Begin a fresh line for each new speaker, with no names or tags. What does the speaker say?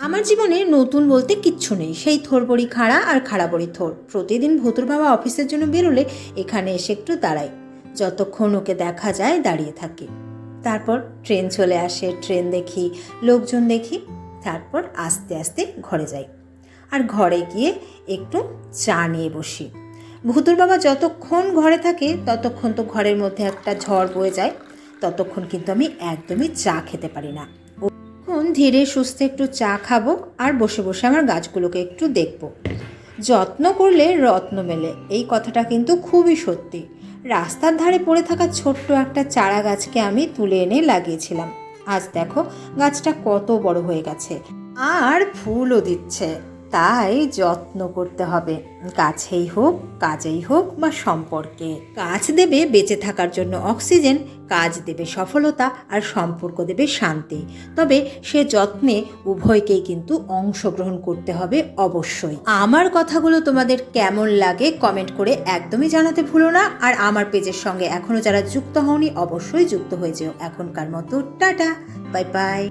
আমার জীবনে নতুন বলতে কিচ্ছু নেই, সেই থোড়বড়ি খাড়া আর খাড়া বড়ি থোড়। প্রতিদিন ভুতুর বাবা অফিসের জন্য বেরোলে এখানে এসে একটু দাঁড়াই, যতক্ষণ ওকে দেখা যায় দাঁড়িয়ে থাকি। তারপর ট্রেন চলে আসে, ট্রেন দেখি, লোকজন দেখি, তারপর আস্তে আস্তে ঘরে যাই। আর ঘরে গিয়ে একটু চা নিয়ে বসি। ভুতুর বাবা যতক্ষণ ঘরে থাকে ততক্ষণ তো ঘরের মধ্যে একটা ঝড় বয়ে যায়, ততক্ষণ কিন্তু আমি একদমই চা খেতে পারি না। এখন ধীরে সুস্থে একটু চা খাবো আর বসে বসে আমার গাছগুলোকে একটু দেখবো। যত্ন করলে রত্ন মেলে, এই কথাটা কিন্তু খুবই সত্যি। রাস্তার ধারে পড়ে থাকা ছোট্ট একটা চারা গাছকে আমি তুলে এনে লাগিয়েছিলাম। আজ দেখো গাছটা কত বড় হয়ে গেছে আর ফুলও দিচ্ছে। তাই যত্ন করতে হবে, গাছেই হোক, কাজেই হোক বা সম্পর্কে। গাছ দেবে বেঁচে থাকার জন্য অক্সিজেন, কাজ দেবে সফলতা, আর সম্পর্ক দেবে শান্তি। তবে সে যত্নে উভয়কেই কিন্তু অংশগ্রহণ করতে হবে অবশ্যই। আমার কথাগুলো তোমাদের কেমন লাগে কমেন্ট করে একদমই জানাতে ভুলো না। আর আমার পেজের সঙ্গে এখনও যারা যুক্ত হওনি অবশ্যই যুক্ত হয়ে যেও। এখনকার মতো টাটা, বাই বাই।